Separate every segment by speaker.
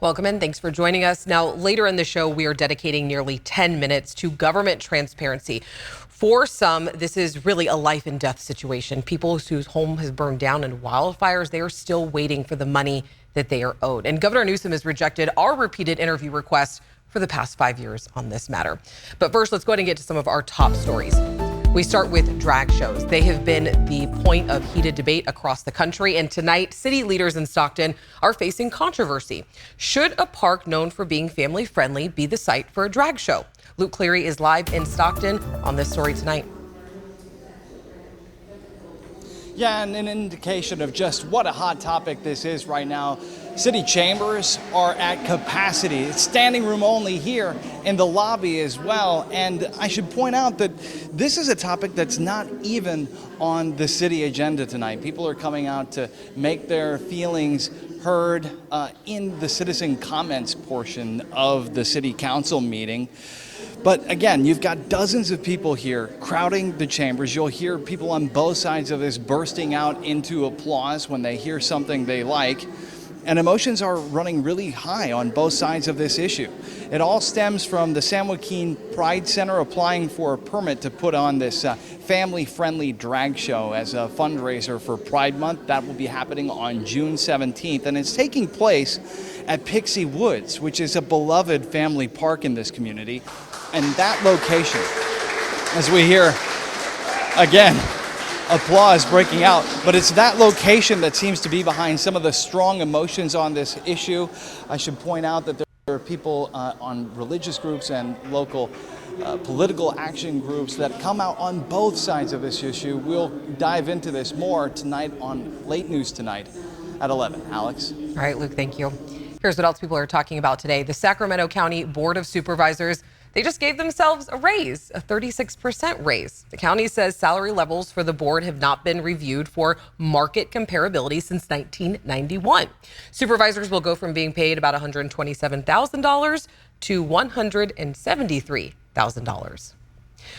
Speaker 1: Welcome in. Thanks for joining us. Now, later in the show, we are dedicating nearly 10 minutes to government transparency. For some, this is really a life and death situation. People whose home has burned down in wildfires, they are still waiting for the money that they are owed. And Governor Newsom has rejected our repeated interview requests for the past 5 years on this matter. But first, let's go ahead and get to some of our top stories. We start with drag shows. They have been the point of heated debate across the country. And tonight, city leaders in Stockton are facing controversy. Should a park known for being family friendly be the site for a drag show? Luke Cleary is live in Stockton on this story tonight.
Speaker 2: Yeah, and an indication of just what a hot topic this is right now. City chambers are at capacity. It's standing room only here in the lobby as well. And I should point out that this is a topic that's not even on the city agenda tonight. People are coming out to make their feelings heard in the citizen comments portion of the city council meeting. But again, you've got dozens of people here crowding the chambers. You'll hear people on both sides of this bursting out into applause when they hear something they like. And emotions are running really high on both sides of this issue. It all stems from the San Joaquin Pride Center applying for a permit to put on this family-friendly drag show as a fundraiser for Pride Month. That will be happening on June 17th, and it's taking place at Pixie Woods, which is a beloved family park in this community. And that location, as we hear again, applause breaking out, but it's that location that seems to be behind some of the strong emotions on this issue. I should point out that there are people on religious groups and local political action groups that come out on both sides of this issue. We'll dive into this more tonight on Late News Tonight at 11. Alex?
Speaker 1: All right, Luke, thank you. Here's what else people are talking about today. The Sacramento County Board of Supervisors, they just gave themselves a raise, a 36% raise. The county says salary levels for the board have not been reviewed for market comparability since 1991. Supervisors will go from being paid about $127,000 to $173,000.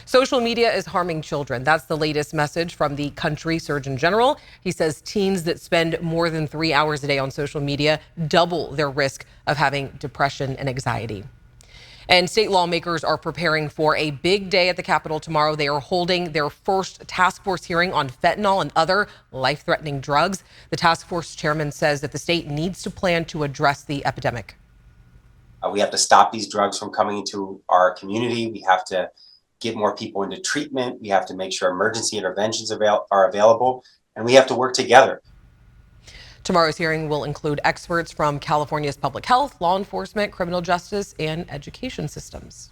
Speaker 1: Social media is harming children. That's the latest message from the country Surgeon General. He says teens that spend more than 3 hours a day on social media double their risk of having depression and anxiety. And state lawmakers are preparing for a big day at the Capitol tomorrow. They are holding their first task force hearing on fentanyl and other life-threatening drugs. The task force chairman says that the state needs to plan to address the epidemic.
Speaker 3: We have to stop these drugs from coming into our community. We have to get more people into treatment. We have to make sure emergency interventions are available, and we have to work together.
Speaker 1: Tomorrow's hearing will include experts from California's public health, law enforcement, criminal justice, and education systems.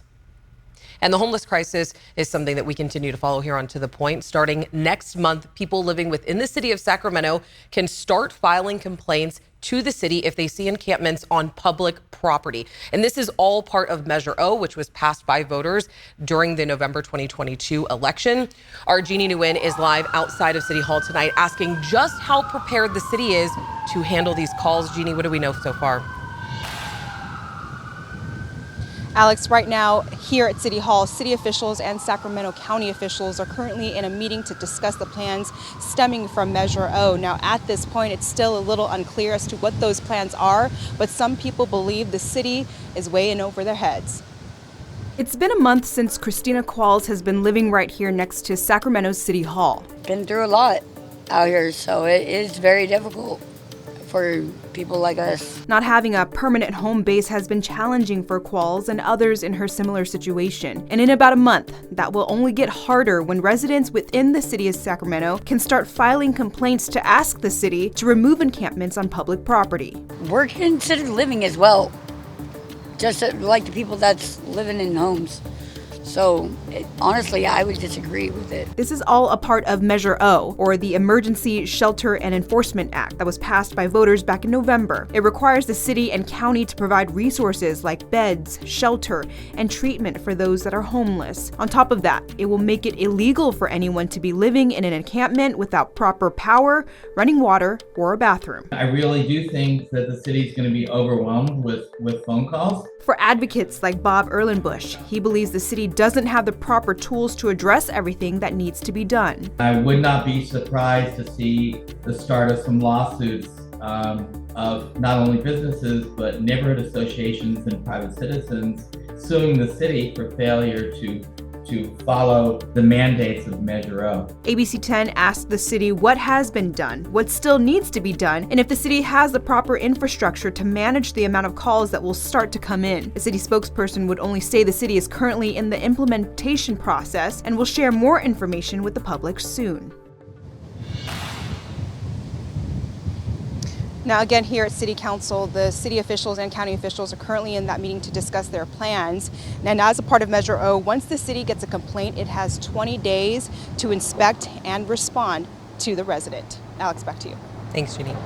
Speaker 1: And the homeless crisis is something that we continue to follow here on To The Point. Starting next month, people living within the city of Sacramento can start filing complaints to the city if they see encampments on public property. And this is all part of Measure O, which was passed by voters during the November 2022 election. Our Jeannie Nguyen is live outside of City Hall tonight asking just how prepared the city is to handle these calls. Jeannie, what do we know so far?
Speaker 4: Alex, right now here at City Hall, city officials and Sacramento County officials are currently in a meeting to discuss the plans stemming from Measure O. Now, at this point, it's still a little unclear as to what those plans are, but some people believe the city is way in over their heads.
Speaker 5: It's been a month since Christina Qualls has been living right here next to Sacramento City Hall.
Speaker 6: Been through a lot out here, so it is very difficult for people like us.
Speaker 5: Not having a permanent home base has been challenging for Qualls and others in her similar situation. And in about a month, that will only get harder when residents within the city of Sacramento can start filing complaints to ask the city to remove encampments on public property.
Speaker 6: We're considered living as well, just like the people that's living in homes. So honestly, I would disagree with it.
Speaker 5: This is all a part of Measure O, or the Emergency Shelter and Enforcement Act that was passed by voters back in November. It requires the city and county to provide resources like beds, shelter, and treatment for those that are homeless. On top of that, it will make it illegal for anyone to be living in an encampment without proper power, running water, or a bathroom.
Speaker 7: I really do think that the city is going to be overwhelmed with phone calls.
Speaker 5: For advocates like Bob Erlenbush, he believes the city doesn't have the proper tools to address everything that needs to be done.
Speaker 7: I would not be surprised to see the start of some lawsuits of not only businesses, but neighborhood associations and private citizens suing the city for failure to follow the mandates of Measure O.
Speaker 5: ABC10 asked the city what has been done, what still needs to be done, and if the city has the proper infrastructure to manage the amount of calls that will start to come in. The city spokesperson would only say the city is currently in the implementation process and will share more information with the public soon.
Speaker 4: Now, again, here at City Council, the city officials and county officials are currently in that meeting to discuss their plans. And as a part of Measure O, once the city gets a complaint, it has 20 days to inspect and respond to the resident. Alex, back to you.
Speaker 1: Thanks, Jeannie.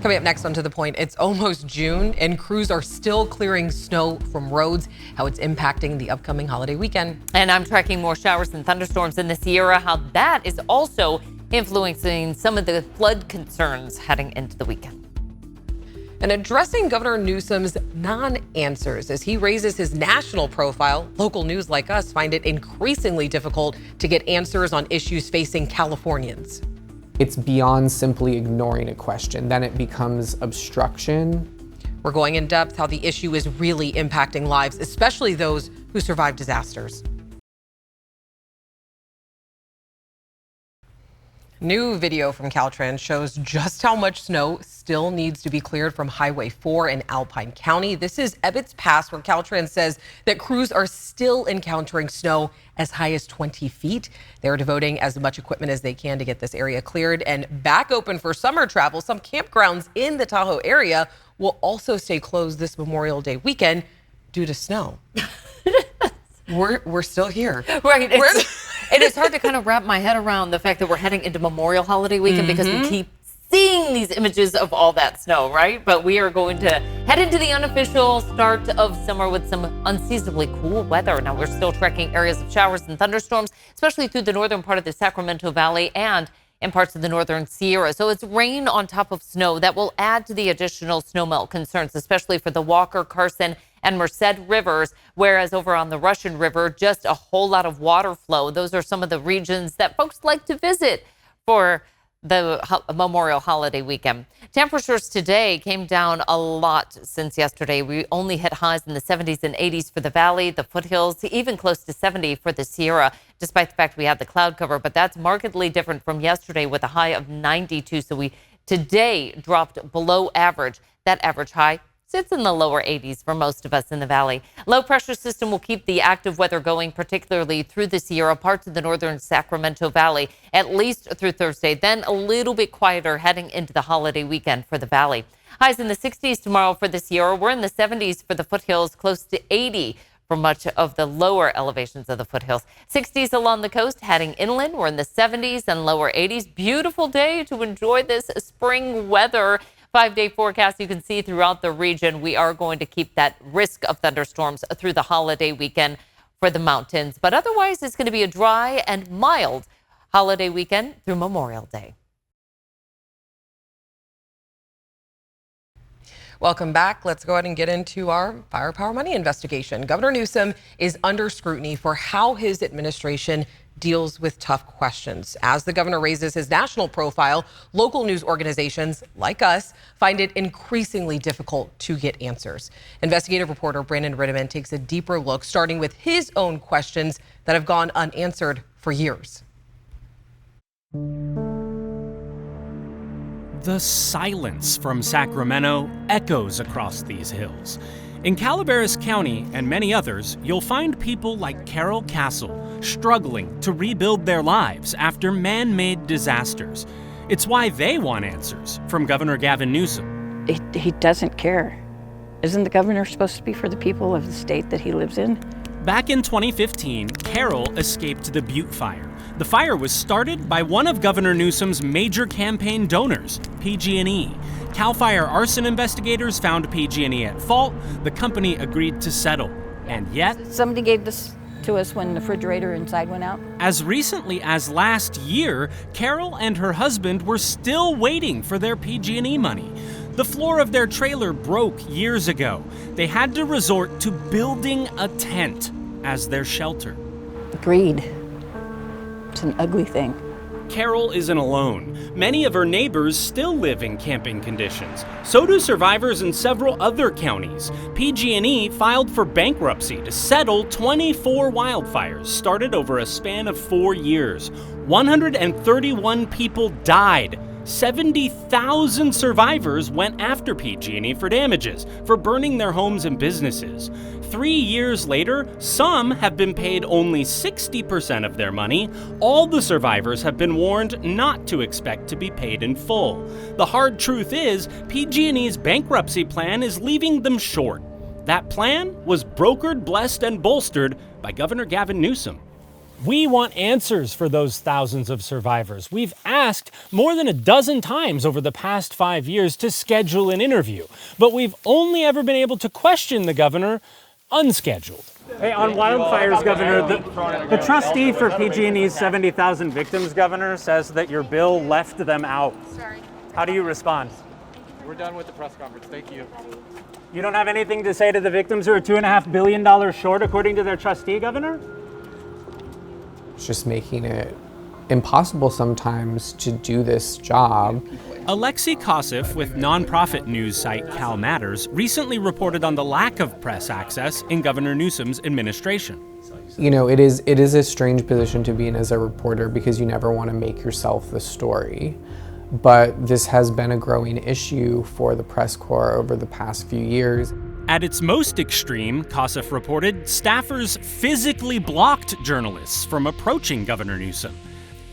Speaker 1: Coming up next on To The Point, it's almost June and crews are still clearing snow from roads, how it's impacting the upcoming holiday weekend.
Speaker 8: And I'm tracking more showers and thunderstorms in the Sierra, how that is also influencing some of the flood concerns heading into the weekend.
Speaker 1: And addressing Governor Newsom's non-answers as he raises his national profile, local news like us find it increasingly difficult to get answers on issues facing Californians.
Speaker 9: It's beyond simply ignoring a question, then it becomes obstruction.
Speaker 1: We're going in depth how the issue is really impacting lives, especially those who survive disasters. New video from Caltrans shows just how much snow still needs to be cleared from Highway 4 in Alpine County. This is Ebbets Pass, where Caltrans says that crews are still encountering snow as high as 20 feet. They're devoting as much equipment as they can to get this area cleared and back open for summer travel. Some campgrounds in the Tahoe area will also stay closed this Memorial Day weekend due to snow. We're still here.
Speaker 8: Right. It is hard to kind of wrap my head around the fact that we're heading into Memorial Holiday weekend because we keep seeing these images of all that snow, right? But we are going to head into the unofficial start of summer with some unseasonably cool weather. Now, we're still tracking areas of showers and thunderstorms, especially through the northern part of the Sacramento Valley and in parts of the northern Sierra. So it's rain on top of snow that will add to the additional snowmelt concerns, especially for the Walker, Carson, and Merced rivers, whereas over on the Russian River, just a whole lot of water flow. Those are some of the regions that folks like to visit for the Memorial Holiday weekend. Temperatures today came down a lot since yesterday. We only hit highs in the 70s and 80s for the valley, the foothills, even close to 70 for the Sierra, despite the fact we had the cloud cover. But that's markedly different from yesterday with a high of 92. So we today dropped below average. That average high sits in the lower 80s for most of us in the valley. Low pressure system will keep the active weather going, particularly through the Sierra, parts of the northern Sacramento Valley, at least through Thursday. Then a little bit quieter heading into the holiday weekend for the valley. Highs in the 60s tomorrow for the Sierra. We're in the 70s for the foothills, close to 80 for much of the lower elevations of the foothills. 60s along the coast, heading inland. We're in the 70s and lower 80s. Beautiful day to enjoy this spring weather. 5-day forecast you can see throughout the region. We are going to keep that risk of thunderstorms through the holiday weekend for the mountains. But otherwise, it's going to be a dry and mild holiday weekend through Memorial Day.
Speaker 1: Welcome back. Let's go ahead and get into our firepower money investigation. Governor Newsom is under scrutiny for how his administration deals with tough questions. As the governor raises his national profile, local news organizations like us find it increasingly difficult to get answers. Investigative reporter Brandon Rittiman takes a deeper look, starting with his own questions that have gone unanswered for years.
Speaker 10: The silence from Sacramento echoes across these hills. In Calaveras County and many others, you'll find people like Carol Castle struggling to rebuild their lives after man-made disasters. It's why they want answers from Governor Gavin Newsom.
Speaker 11: He doesn't care. Isn't the governor supposed to be for the people of the state that he lives in?
Speaker 10: Back in 2015, Carol escaped the Butte fire. The fire was started by one of Governor Newsom's major campaign donors, PG&E. CAL FIRE arson investigators found PG&E at fault. The company agreed to settle. And yet,
Speaker 11: Somebody gave this to us when the refrigerator inside went out.
Speaker 10: as recently as last year, Carol and her husband were still waiting for their PG&E money. The floor of their trailer broke years ago. They had to resort to building a tent as their shelter.
Speaker 11: Greed. It's an ugly thing.
Speaker 10: Carol isn't alone. Many of her neighbors still live in camping conditions. So do survivors in several other counties. PG&E filed for bankruptcy to settle 24 wildfires started over a span of 4 years. 131 people died. 70,000 survivors went after PG&E for damages for burning their homes and businesses. 3 years later, some have been paid only 60% of their money. All the survivors have been warned not to expect to be paid in full. The hard truth is, PG&E's bankruptcy plan is leaving them short. That plan was brokered, blessed, and bolstered by Governor Gavin Newsom.
Speaker 12: We want answers for those thousands of survivors. We've asked more than a dozen times over the past 5 years to schedule an interview, but we've only ever been able to question the governor unscheduled.
Speaker 13: Hey, on wildfires, Governor, the trustee for PG&E's 70,000 victims, Governor, says that your bill left them out.
Speaker 14: Sorry.
Speaker 13: How do you respond?
Speaker 14: We're done with the press conference. Thank you.
Speaker 13: You don't have anything to say to the victims who are $2.5 billion short, according to their trustee, Governor?
Speaker 9: It's just making it impossible sometimes to do this job.
Speaker 10: Alexei Kosseff with nonprofit news site Cal Matters recently reported on the lack of press access in Governor Newsom's administration.
Speaker 9: You know, it is a strange position to be in as a reporter because you never want to make yourself the story. But this has been a growing issue for the press corps over the past few years.
Speaker 10: At its most extreme, Kosseff reported, staffers physically blocked journalists from approaching Governor Newsom.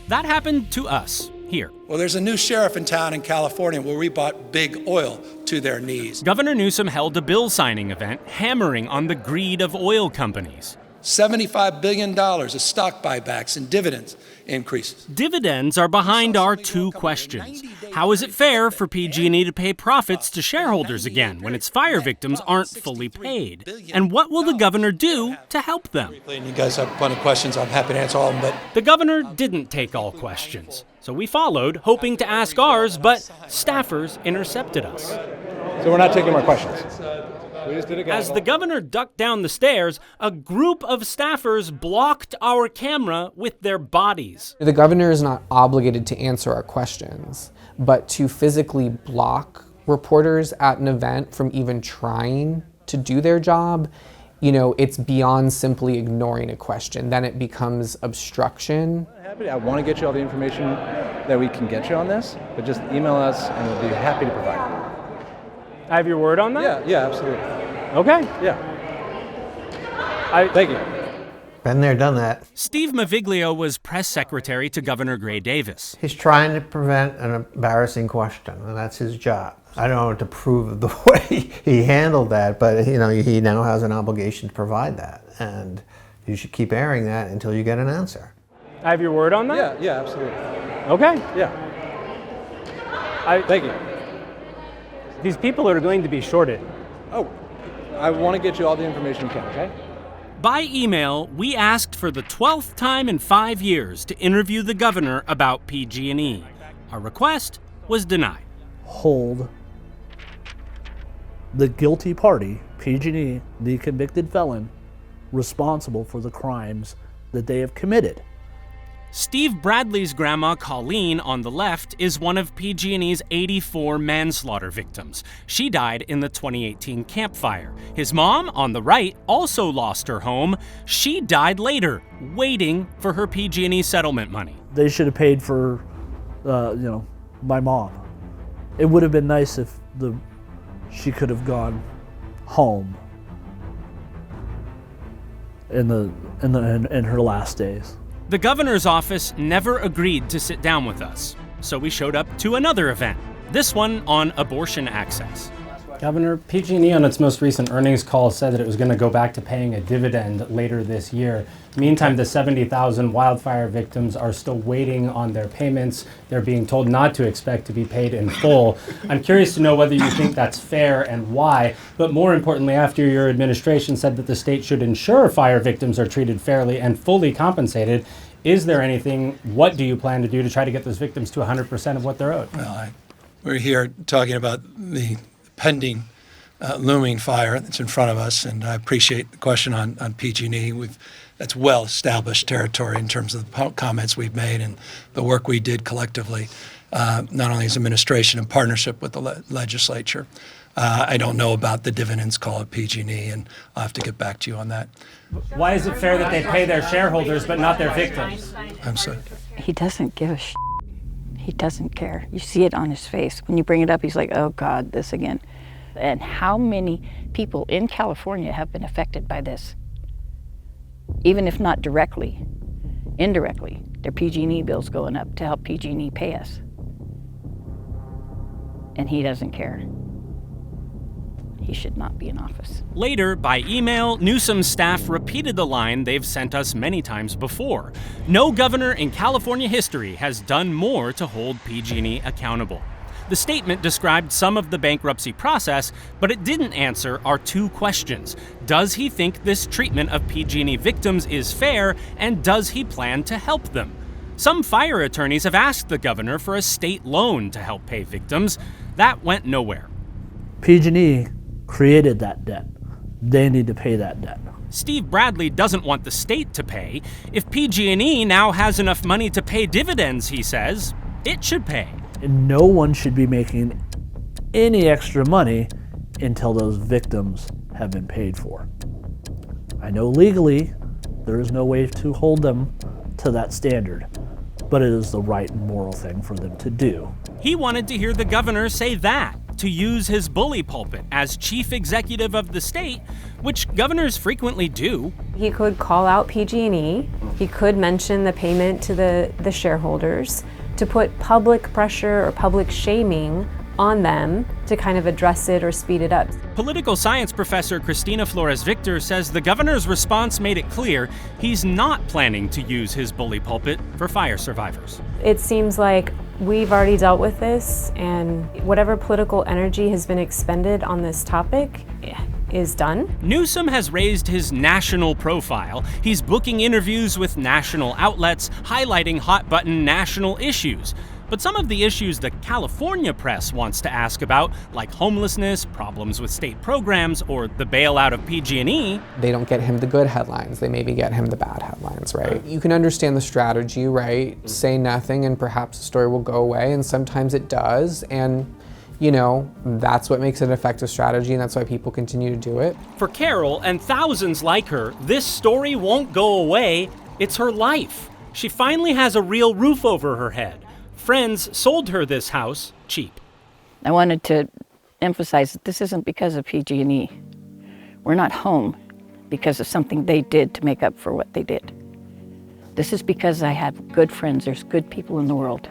Speaker 10: That happened to us here.
Speaker 15: Well, there's a new sheriff in town in California where we brought big oil to their knees.
Speaker 10: Governor Newsom held a bill signing event hammering on the greed of oil companies.
Speaker 15: $75 billion of stock buybacks and dividends increases.
Speaker 10: Dividends are behind our two questions. How is it fair for PG&E to pay profits to shareholders again when its fire victims aren't fully paid? And what will the governor do to help them?
Speaker 15: And you guys have plenty of questions. I'm happy to answer all of them. But
Speaker 10: the governor didn't take all questions. So we followed, hoping to ask ours, but staffers intercepted us.
Speaker 16: So we're not taking more questions.
Speaker 10: As the governor ducked down the stairs, a group of staffers blocked our camera with their bodies.
Speaker 9: The governor is not obligated to answer our questions, but to physically block reporters at an event from even trying to do their job, you know, it's beyond simply ignoring a question. Then it becomes obstruction.
Speaker 16: I want to get you all the information that we can get you on this, but just email us and we'll be happy to provide it.
Speaker 13: I have your word on that?
Speaker 16: Yeah, absolutely.
Speaker 13: Okay.
Speaker 16: Yeah. Thank you.
Speaker 17: Been there, done that.
Speaker 10: Steve Maviglio was press secretary to Governor Gray Davis.
Speaker 17: He's trying to prevent an embarrassing question, and that's his job. I don't know what to prove of the way he handled that, but you know, he now has an obligation to provide that, and you should keep airing that until you get an answer.
Speaker 13: I have your word on that?
Speaker 16: Yeah, absolutely.
Speaker 13: Okay.
Speaker 16: Yeah. Thank you.
Speaker 13: These people are going to be shorted.
Speaker 16: Oh, I want to get you all the information you can, okay?
Speaker 10: By email, we asked for the 12th time in 5 years to interview the governor about PG&E. Our request was denied.
Speaker 18: Hold the guilty party, PG&E, the convicted felon, responsible for the crimes that they have committed.
Speaker 10: Steve Bradley's grandma, Colleen, on the left, is one of PG&E's 84 manslaughter victims. She died in the 2018 Camp Fire. His mom, on the right, also lost her home. She died later, waiting for her PG&E settlement money.
Speaker 18: They should have paid for, my mom. It would have been nice if she could have gone home in her last days.
Speaker 10: The governor's office never agreed to sit down with us, so we showed up to another event, this one on abortion access.
Speaker 12: Governor, PG&E on its most recent earnings call said that it was going to go back to paying a dividend later this year. Meantime, the 70,000 wildfire victims are still waiting on their payments. They're being told not to expect to be paid in full. I'm curious to know whether you think that's fair and why, but more importantly, after your administration said that the state should ensure fire victims are treated fairly and fully compensated, is there anything, what do you plan to do to try to get those victims to 100% of what they're owed?
Speaker 15: Well, we're here talking about the pending looming fire that's in front of us, and I appreciate the question on PG&E. That's well-established territory in terms of the comments we've made and the work we did collectively, not only as administration in partnership with the legislature. I don't know about the dividends call at PG&E, and I'll have to get back to you on that.
Speaker 13: Why is it fair that they pay their shareholders but not their victims?
Speaker 15: I'm sorry.
Speaker 11: He doesn't give a shit. He doesn't care. You see it on his face. When you bring it up, he's like, oh God, this again. And how many people in California have been affected by this? Even if not directly, indirectly, their PG&E bills going up to help PG&E pay us. And he doesn't care. He should not be in office.
Speaker 10: Later, by email, Newsom's staff repeated the line they've sent us many times before. No governor in California history has done more to hold PG&E accountable. The statement described some of the bankruptcy process, but it didn't answer our two questions. Does he think this treatment of PG&E victims is fair, and does he plan to help them? Some fire attorneys have asked the governor for a state loan to help pay victims. That went nowhere.
Speaker 18: PG&E created that debt. They need to pay that debt.
Speaker 10: Steve Bradley doesn't want the state to pay. If PG&E now has enough money to pay dividends, he says, it should pay.
Speaker 18: And no one should be making any extra money until those victims have been paid for. I know legally there is no way to hold them to that standard, but it is the right and moral thing for them to do.
Speaker 10: He wanted to hear the governor say that, to use his bully pulpit as chief executive of the state, which governors frequently do.
Speaker 19: He could call out PG&E. He could mention the payment to the shareholders to put public pressure or public shaming on them to kind of address it or speed it up.
Speaker 10: Political science professor Cristina Flores-Victor says the governor's response made it clear he's not planning to use his bully pulpit for fire survivors.
Speaker 19: It seems like we've already dealt with this, and whatever political energy has been expended on this topic is done.
Speaker 10: Newsom has raised his national profile. He's booking interviews with national outlets, highlighting hot-button national issues. But some of the issues the California press wants to ask about, like homelessness, problems with state programs, or the bailout of PG&E,
Speaker 9: they don't get him the good headlines. They maybe get him the bad headlines, right? You can understand the strategy, right? Say nothing and perhaps the story will go away, and sometimes it does. And you know, that's what makes it an effective strategy, and that's why people continue to do it.
Speaker 10: For Carol and thousands like her, this story won't go away. It's her life. She finally has a real roof over her head. Friends sold her this house cheap.
Speaker 11: I wanted to emphasize that this isn't because of PG&E. We're not home because of something they did to make up for what they did. This is because I have good friends. There's good people in the world.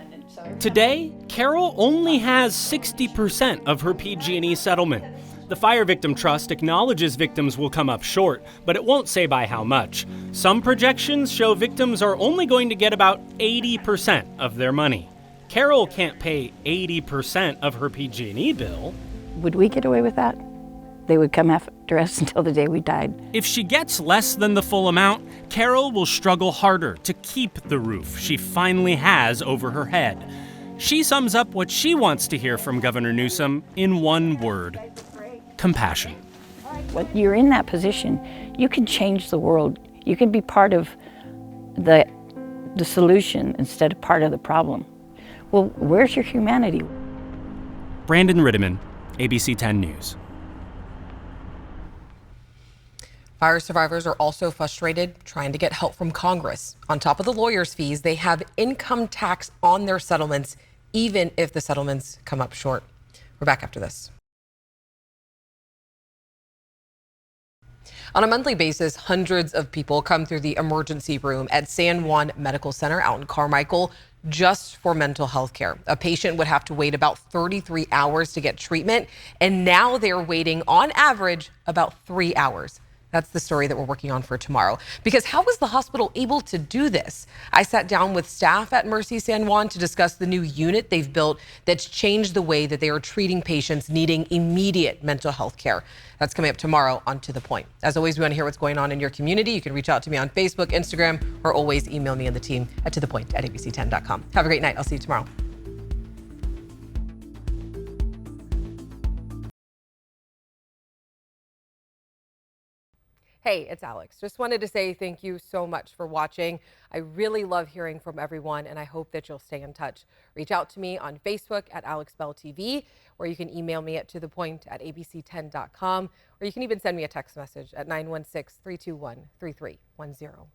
Speaker 10: Today, Carol only has 60% of her PG&E settlement. The Fire Victim Trust acknowledges victims will come up short, but it won't say by how much. Some projections show victims are only going to get about 80% of their money. Carol can't pay 80% of her PG&E bill.
Speaker 11: Would we get away with that? They would come after us until the day we died.
Speaker 10: If she gets less than the full amount, Carol will struggle harder to keep the roof she finally has over her head. She sums up what she wants to hear from Governor Newsom in one word: compassion.
Speaker 11: When you're in that position, you can change the world. You can be part of the solution instead of part of the problem. Well, where's your humanity?
Speaker 10: Brandon Rittiman, ABC10 News.
Speaker 1: Fire survivors are also frustrated trying to get help from Congress. On top of the lawyers' fees, they have income tax on their settlements, even if the settlements come up short. We're back after this. On a monthly basis, hundreds of people come through the emergency room at San Juan Medical Center out in Carmichael just for mental health care. A patient would have to wait about 33 hours to get treatment, and now they're waiting on average about 3 hours. That's the story that we're working on for tomorrow. Because how was the hospital able to do this? I sat down with staff at Mercy San Juan to discuss the new unit they've built that's changed the way that they are treating patients needing immediate mental health care. That's coming up tomorrow on To The Point. As always, we want to hear what's going on in your community. You can reach out to me on Facebook, Instagram, or always email me and the team at tothepoint@abc10.com. Have a great night. I'll see you tomorrow. Hey, it's Alex. Just wanted to say thank you so much for watching. I really love hearing from everyone, and I hope that you'll stay in touch. Reach out to me on Facebook at AlexBellTV, or you can email me at tothepoint@abc10.com, or you can even send me a text message at 916-321-3310.